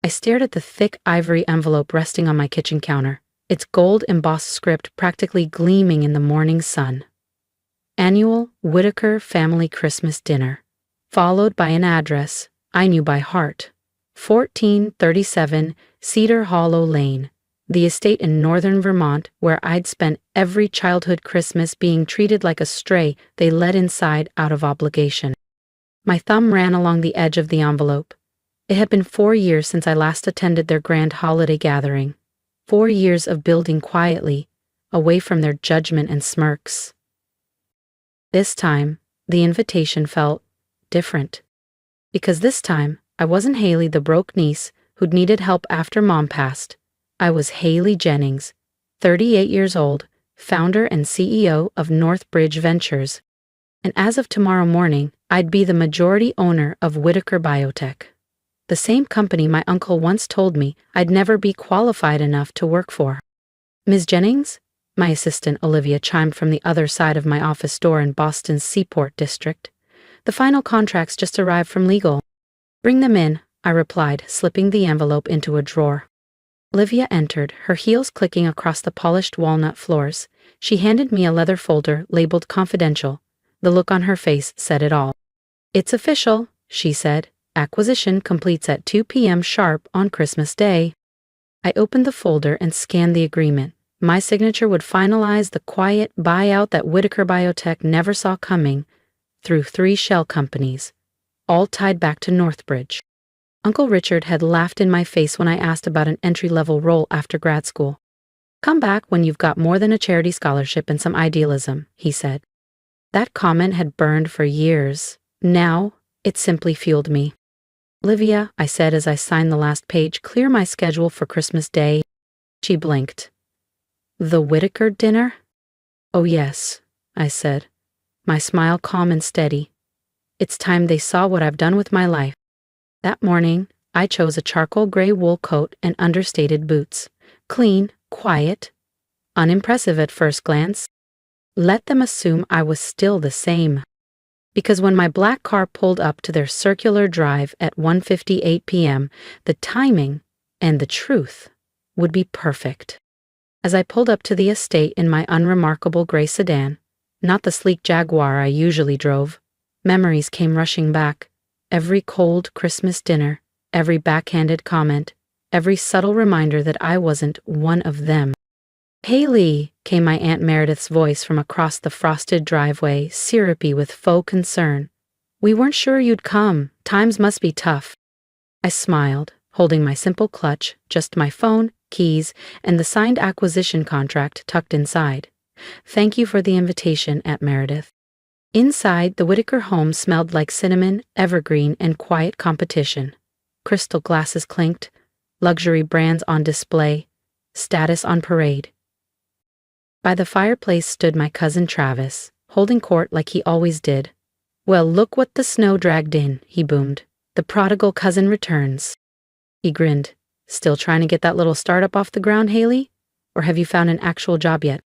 I stared at the thick ivory envelope resting on my kitchen counter, its gold-embossed script practically gleaming in the morning sun. Annual Whitaker Family Christmas Dinner, followed by an address I knew by heart. 1437 Cedar Hollow Lane, the estate in northern Vermont where I'd spent every childhood Christmas being treated like a stray they let inside out of obligation. My thumb ran along the edge of the envelope. It had been 4 years since I last attended their grand holiday gathering. 4 years of building quietly, away from their judgment and smirks. This time, the invitation felt different. Because this time, I wasn't Haley, the broke niece who'd needed help after Mom passed. I was Haley Jennings, 38 years old, founder and CEO of Northbridge Ventures. And as of tomorrow morning, I'd be the majority owner of Whitaker Biotech, the same company my uncle once told me I'd never be qualified enough to work for. Ms. Jennings? My assistant Olivia chimed from the other side of my office door in Boston's Seaport District. The final contracts just arrived from legal. Bring them in, I replied, slipping the envelope into a drawer. Olivia entered, her heels clicking across the polished walnut floors. She handed me a leather folder labeled confidential. The look on her face said it all. It's official, she said. Acquisition completes at 2 p.m. sharp on Christmas Day. I opened the folder and scanned the agreement. My signature would finalize the quiet buyout that Whitaker Biotech never saw coming through 3 shell companies, all tied back to Northbridge. Uncle Richard had laughed in my face when I asked about an entry-level role after grad school. Come back when you've got more than a charity scholarship and some idealism, he said. That comment had burned for years. Now, it simply fueled me. Olivia, I said as I signed the last page, clear my schedule for Christmas Day. She blinked. The Whitaker dinner? Oh yes, I said, my smile calm and steady. It's time they saw what I've done with my life. That morning, I chose a charcoal gray wool coat and understated boots. Clean, quiet, unimpressive at first glance. Let them assume I was still the same. Because when my black car pulled up to their circular drive at 1:58 p.m., the timing and the truth would be perfect. As I pulled up to the estate in my unremarkable gray sedan, not the sleek Jaguar I usually drove, memories came rushing back. Every cold Christmas dinner, every backhanded comment, every subtle reminder that I wasn't one of them. Haley, came my Aunt Meredith's voice from across the frosted driveway, syrupy with faux concern. We weren't sure you'd come. Times must be tough. I smiled, holding my simple clutch, just my phone, keys, and the signed acquisition contract tucked inside. Thank you for the invitation, Aunt Meredith. Inside, the Whitaker home smelled like cinnamon, evergreen, and quiet competition. Crystal glasses clinked, luxury brands on display, status on parade. By the fireplace stood my cousin Travis, holding court like he always did. Well, look what the snow dragged in, he boomed. The prodigal cousin returns. He grinned. Still trying to get that little startup off the ground, Haley? Or have you found an actual job yet?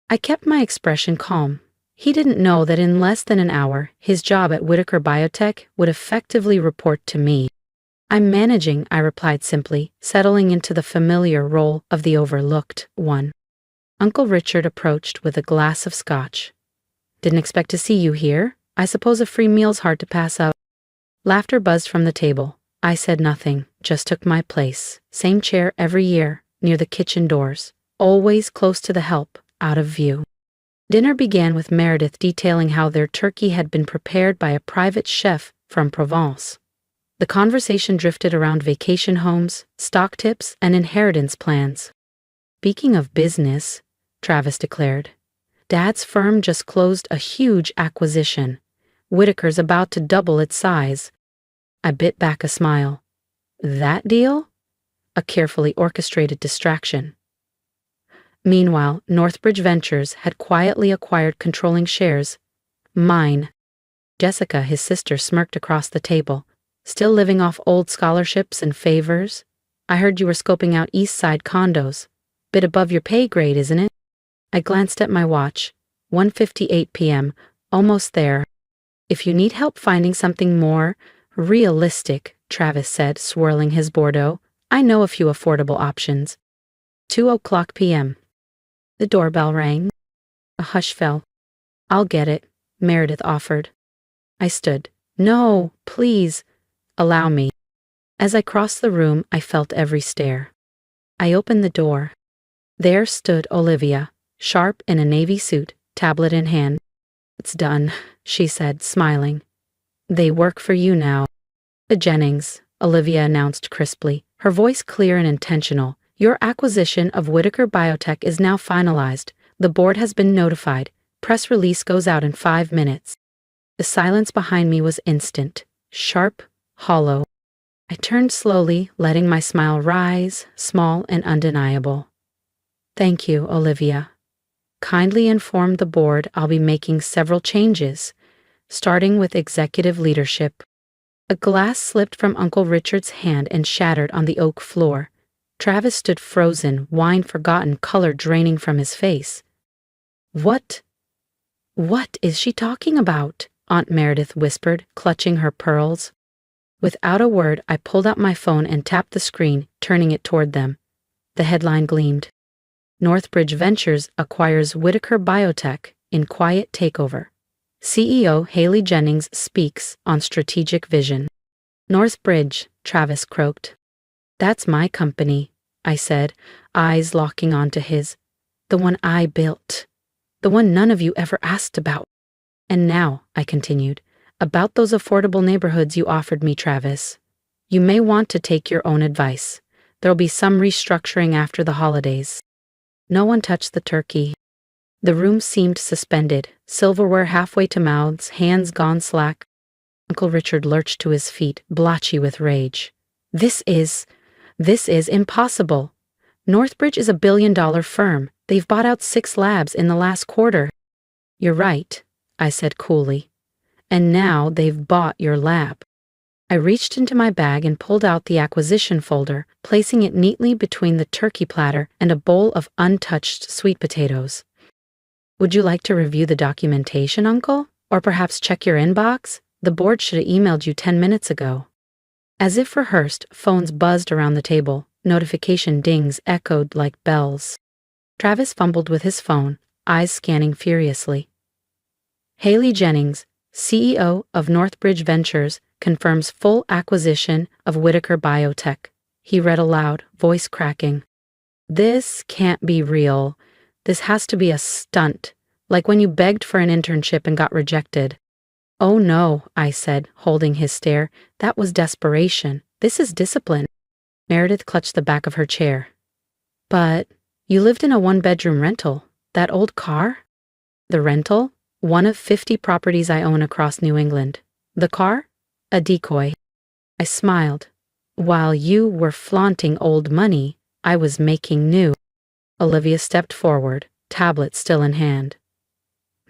I kept my expression calm. He didn't know that in less than an hour, his job at Whitaker Biotech would effectively report to me. I'm managing, I replied simply, settling into the familiar role of the overlooked one. Uncle Richard approached with a glass of scotch. Didn't expect to see you here. I suppose a free meal's hard to pass up. Laughter buzzed from the table. I said nothing, just took my place. Same chair every year, near the kitchen doors. Always close to the help, out of view. Dinner began with Meredith detailing how their turkey had been prepared by a private chef from Provence. The conversation drifted around vacation homes, stock tips, and inheritance plans. Speaking of business, Travis declared, Dad's firm just closed a huge acquisition. Whitaker's about to double its size. I bit back a smile. That deal? A carefully orchestrated distraction. Meanwhile, Northbridge Ventures had quietly acquired controlling shares. Mine. Jessica, his sister, smirked across the table. Still living off old scholarships and favors? I heard you were scoping out East Side condos. Bit above your pay grade, isn't it? I glanced at my watch. 1:58 p.m. Almost there. If you need help finding something more realistic, Travis said, swirling his Bordeaux, I know a few affordable options. 2:00 p.m. The doorbell rang. A hush fell. I'll get it, Meredith offered. I stood. No, please. Allow me. As I crossed the room, I felt every stare. I opened the door. There stood Olivia, sharp in a navy suit, tablet in hand. It's done, she said, smiling. They work for you now. Jennings, Olivia announced crisply, her voice clear and intentional. Your acquisition of Whitaker Biotech is now finalized. The board has been notified. Press release goes out in 5 minutes. The silence behind me was instant, sharp, hollow. I turned slowly, letting my smile rise, small and undeniable. Thank you, Olivia. Kindly inform the board I'll be making several changes, starting with executive leadership. A glass slipped from Uncle Richard's hand and shattered on the oak floor. Travis stood frozen, wine-forgotten color draining from his face. What is she talking about? Aunt Meredith whispered, clutching her pearls. Without a word, I pulled out my phone and tapped the screen, turning it toward them. The headline gleamed. Northbridge Ventures acquires Whitaker Biotech in quiet takeover. CEO Haley Jennings speaks on strategic vision. Northbridge, Travis croaked. That's my company, I said, eyes locking onto his. The one I built. The one none of you ever asked about. And now, I continued, about those affordable neighborhoods you offered me, Travis. You may want to take your own advice. There'll be some restructuring after the holidays. No one touched the turkey. The room seemed suspended, silverware halfway to mouths, hands gone slack. Uncle Richard lurched to his feet, blotchy with rage. This is impossible. Northbridge is a billion-dollar firm. They've bought out 6 labs in the last quarter. You're right, I said coolly. And now they've bought your lab. I reached into my bag and pulled out the acquisition folder, placing it neatly between the turkey platter and a bowl of untouched sweet potatoes. Would you like to review the documentation, Uncle? Or perhaps check your inbox? The board should have emailed you 10 minutes ago. As if rehearsed, phones buzzed around the table. Notification dings echoed like bells. Travis fumbled with his phone, eyes scanning furiously. Haley Jennings, CEO of Northbridge Ventures, confirms full acquisition of Whitaker Biotech. He read aloud, voice cracking. This can't be real. This has to be a stunt, like when you begged for an internship and got rejected. Oh no, I said, holding his stare. That was desperation. This is discipline. Meredith clutched the back of her chair. But you lived in a 1-bedroom rental. That old car? The rental? One of 50 properties I own across New England. The car? A decoy. I smiled. While you were flaunting old money, I was making new. Olivia stepped forward, tablet still in hand.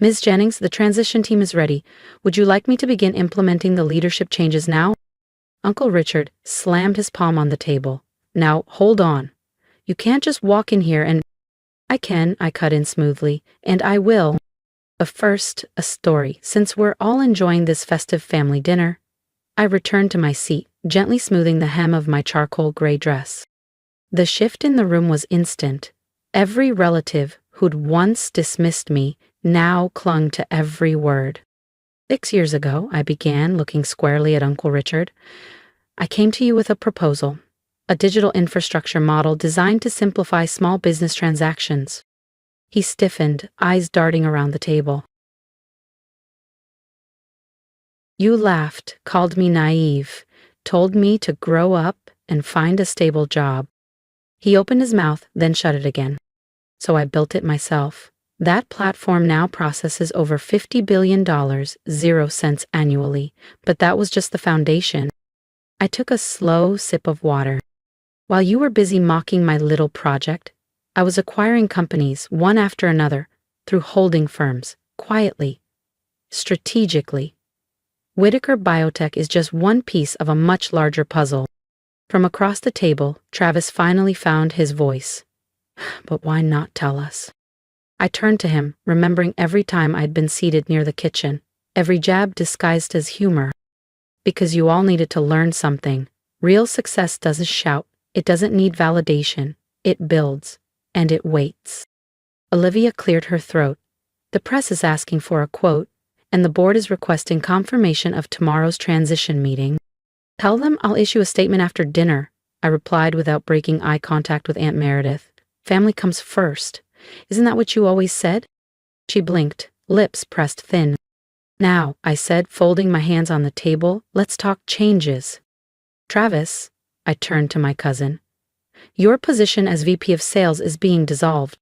Ms. Jennings, the transition team is ready. Would you like me to begin implementing the leadership changes now? Uncle Richard slammed his palm on the table. Now, hold on. You can't just walk in here and... I can, I cut in smoothly, and I will. But first, a story, since we're all enjoying this festive family dinner. I returned to my seat, gently smoothing the hem of my charcoal gray dress. The shift in the room was instant. Every relative who'd once dismissed me now clung to every word. 6 years ago, I began, looking squarely at Uncle Richard. I came to you with a proposal, a digital infrastructure model designed to simplify small business transactions. He stiffened, eyes darting around the table. You laughed, called me naive, told me to grow up and find a stable job. He opened his mouth, then shut it again. So I built it myself. That platform now processes over $50 billion, 0 cents annually, but that was just the foundation. I took a slow sip of water. While you were busy mocking my little project, I was acquiring companies, one after another, through holding firms, quietly, strategically. Whitaker Biotech is just one piece of a much larger puzzle. From across the table, Travis finally found his voice. But why not tell us? I turned to him, remembering every time I'd been seated near the kitchen, every jab disguised as humor. Because you all needed to learn something. Real success doesn't shout, It doesn't need validation. It builds. And it waits. Olivia cleared her throat. The press is asking for a quote, and the board is requesting confirmation of tomorrow's transition meeting. Tell them I'll issue a statement after dinner, I replied without breaking eye contact with Aunt Meredith. Family comes first. Isn't that what you always said? She blinked, lips pressed thin. Now, I said, folding my hands on the table, let's talk changes. Travis, I turned to my cousin. Your position as VP of Sales is being dissolved.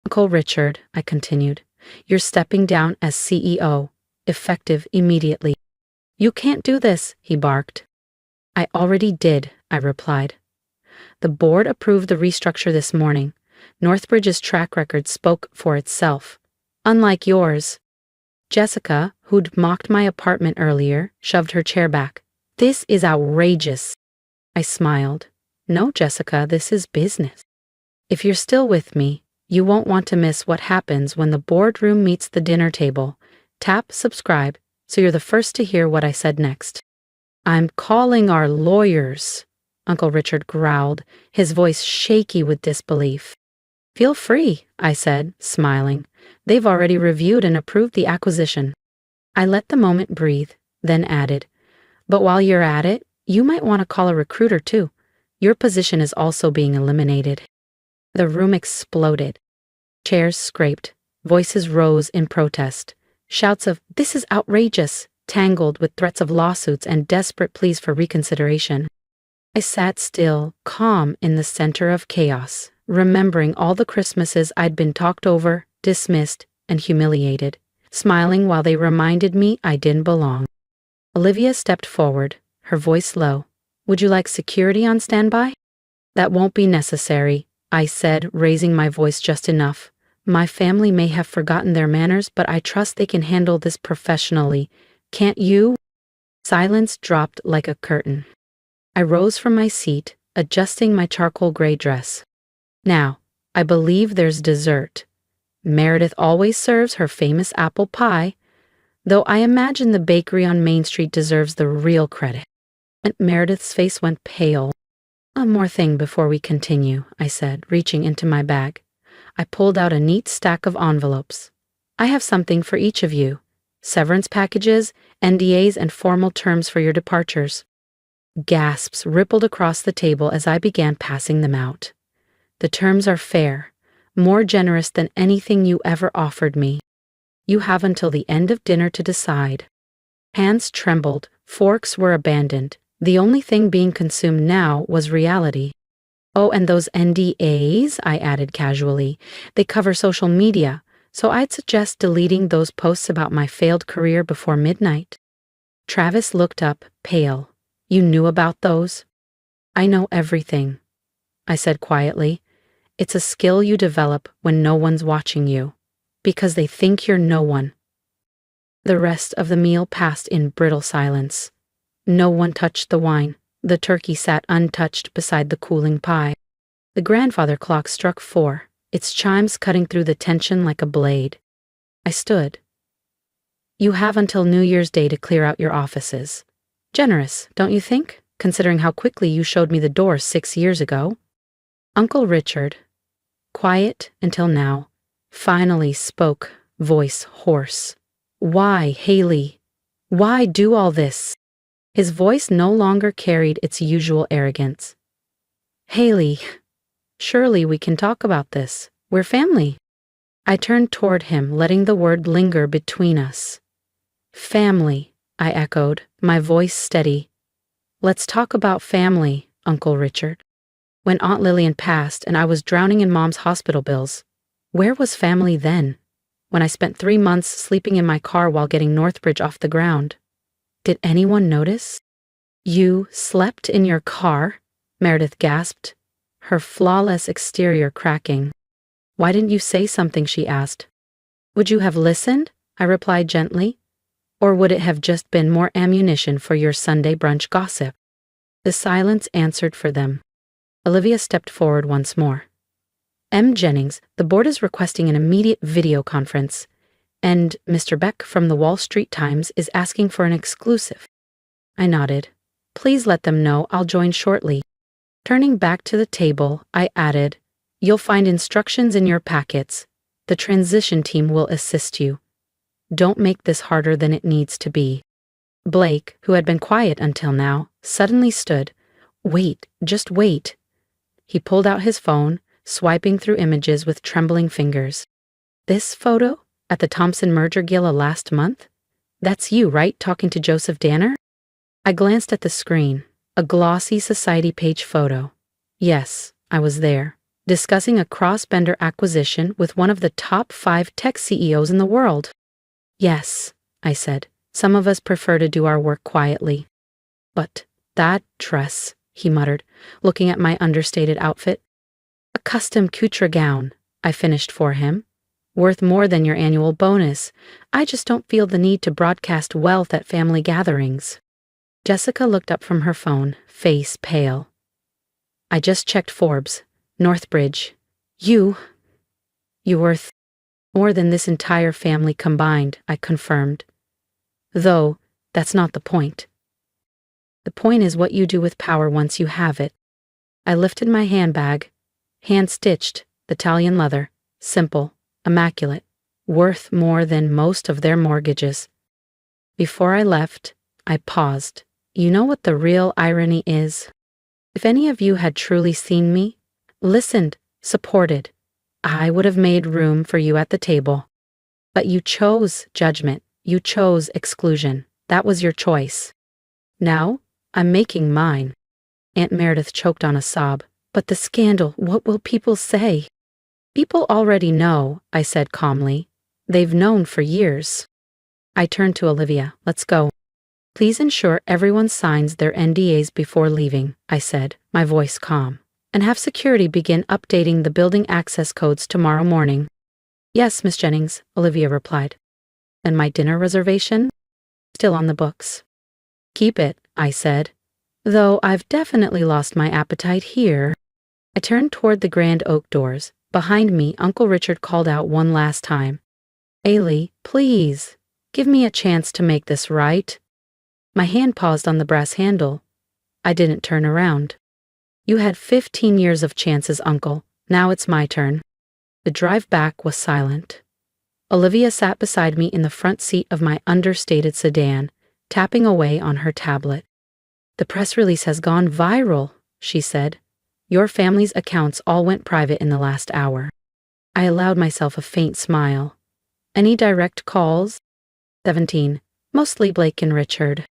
Uncle Richard, I continued, you're stepping down as CEO, effective immediately. You can't do this, he barked. I already did, I replied. The board approved the restructure this morning. Northbridge's track record spoke for itself. Unlike yours. Jessica, who'd mocked my apartment earlier, shoved her chair back. This is outrageous. I smiled. No, Jessica, this is business. If you're still with me, you won't want to miss what happens when the boardroom meets the dinner table. Tap subscribe so you're the first to hear what I said next. I'm calling our lawyers, Uncle Richard growled, his voice shaky with disbelief. Feel free, I said, smiling. They've already reviewed and approved the acquisition. I let the moment breathe, then added, but while you're at it, you might want to call a recruiter too. Your position is also being eliminated. The room exploded. Chairs scraped. Voices rose in protest. Shouts of, "This is outrageous," tangled with threats of lawsuits and desperate pleas for reconsideration. I sat still, calm in the center of chaos, remembering all the Christmases I'd been talked over, dismissed, and humiliated, smiling while they reminded me I didn't belong. Olivia stepped forward, her voice low. Would you like security on standby? That won't be necessary, I said, raising my voice just enough. My family may have forgotten their manners, but I trust they can handle this professionally. Can't you? Silence dropped like a curtain. I rose from my seat, adjusting my charcoal gray dress. Now, I believe there's dessert. Meredith always serves her famous apple pie, though I imagine the bakery on Main Street deserves the real credit. And Meredith's face went pale. One more thing before we continue, I said, reaching into my bag. I pulled out a neat stack of envelopes. I have something for each of you. Severance packages, NDAs, and formal terms for your departures. Gasps rippled across the table as I began passing them out. The terms are fair, more generous than anything you ever offered me. You have until the end of dinner to decide. Hands trembled, forks were abandoned. The only thing being consumed now was reality. Oh, and those NDAs, I added casually, they cover social media, so I'd suggest deleting those posts about my failed career before midnight. Travis looked up, pale. You knew about those? I know everything, I said quietly. It's a skill you develop when no one's watching you, because they think you're no one. The rest of the meal passed in brittle silence. No one touched the wine. The turkey sat untouched beside the cooling pie. The grandfather clock struck 4, its chimes cutting through the tension like a blade. I stood. You have until New Year's Day to clear out your offices. Generous, don't you think, considering how quickly you showed me the door 6 years ago? Uncle Richard, quiet until now, finally spoke, voice hoarse. Why, Haley? Why do all this? His voice no longer carried its usual arrogance. Haley, surely we can talk about this. We're family. I turned toward him, letting the word linger between us. Family, I echoed, my voice steady. Let's talk about family, Uncle Richard. When Aunt Lillian passed and I was drowning in Mom's hospital bills, where was family then? When I spent 3 months sleeping in my car while getting Northbridge off the ground? Did anyone notice? You slept in your car? Meredith gasped, her flawless exterior cracking. Why didn't you say something, she asked. Would you have listened? I replied gently. Or would it have just been more ammunition for your Sunday brunch gossip? The silence answered for them. Olivia stepped forward once more. M. Jennings, the board is requesting an immediate video conference. And Mr. Beck from the Wall Street Times is asking for an exclusive. I nodded. Please let them know I'll join shortly. Turning back to the table, I added, "You'll find instructions in your packets. The transition team will assist you. Don't make this harder than it needs to be." Blake, who had been quiet until now, suddenly stood. "Wait, just wait." He pulled out his phone, swiping through images with trembling fingers. "This photo? At the Thompson merger gala last month? That's you, right, talking to Joseph Danner?" I glanced at the screen, a glossy society page photo. Yes, I was there, discussing a cross-vendor acquisition with one of the top 5 tech CEOs in the world. "Yes," I said, "some of us prefer to do our work quietly." "But that dress," he muttered, looking at my understated outfit. "A custom couture gown," I finished for him. "Worth more than your annual bonus. I just don't feel the need to broadcast wealth at family gatherings." Jessica looked up from her phone, face pale. "I just checked Forbes. Northbridge. You worth more than this entire family combined," I confirmed. "Though, that's not the point. The point is what you do with power once you have it." I lifted my handbag, hand-stitched, Italian leather, simple, immaculate, worth more than most of their mortgages. Before I left, I paused. You know what the real irony is? If any of you had truly seen me, listened, supported, I would have made room for you at the table. But you chose judgment. You chose exclusion. That was your choice. Now, I'm making mine. Aunt Meredith choked on a sob. "But the scandal, what will people say?" "People already know," I said calmly. "They've known for years." I turned to Olivia. "Let's go." "Please ensure everyone signs their NDAs before leaving," I said, my voice calm. "And have security begin updating the building access codes tomorrow morning." "Yes, Miss Jennings," Olivia replied. "And my dinner reservation?" "Still on the books." "Keep it," I said. "Though I've definitely lost my appetite here." I turned toward the grand oak doors. Behind me, Uncle Richard called out one last time. "Ailey, please, give me a chance to make this right." My hand paused on the brass handle. I didn't turn around. "You had 15 years of chances, Uncle. Now it's my turn." The drive back was silent. Olivia sat beside me in the front seat of my understated sedan, tapping away on her tablet. "The press release has gone viral," she said. "Your family's accounts all went private in the last hour." I allowed myself a faint smile. "Any direct calls?" 17. Mostly Blake and Richard.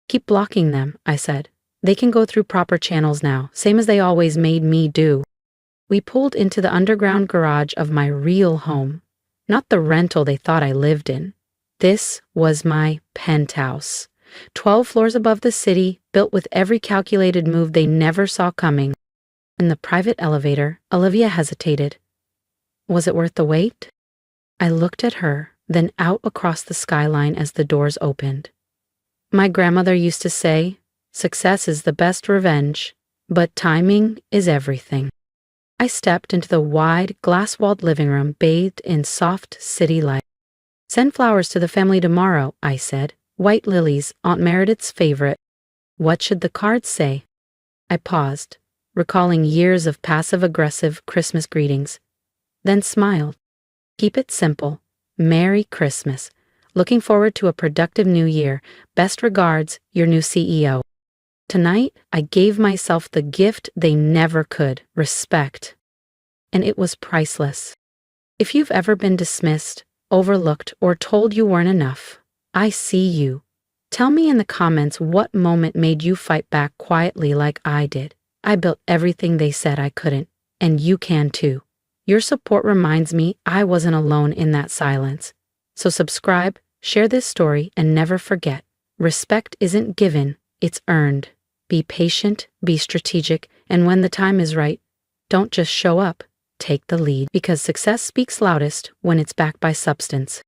"Keep blocking them," I said. "They can go through proper channels now, same as they always made me do." We pulled into the underground garage of my real home, not the rental they thought I lived in. This was my penthouse, 12 floors above the city, built with every calculated move they never saw coming. In the private elevator, Olivia hesitated. Was it worth the wait? I looked at her, then out across the skyline as the doors opened. My grandmother used to say, "Success is the best revenge, but timing is everything." I stepped into the wide, glass-walled living room bathed in soft city light. "Send flowers to the family tomorrow," I said. "White lilies, Aunt Meredith's favorite." What should the card say? I paused, recalling years of passive-aggressive Christmas greetings, then smiled. "Keep it simple. Merry Christmas. Looking forward to a productive new year. Best regards, your new CEO." Tonight, I gave myself the gift they never could, respect. And it was priceless. If you've ever been dismissed, overlooked, or told you weren't enough, I see you. Tell me in the comments what moment made you fight back quietly like I did. I built everything they said I couldn't, and you can too. Your support reminds me I wasn't alone in that silence. So subscribe, share this story, and never forget, respect isn't given, it's earned. Be patient, be strategic, and when the time is right, don't just show up, take the lead, because success speaks loudest when it's backed by substance.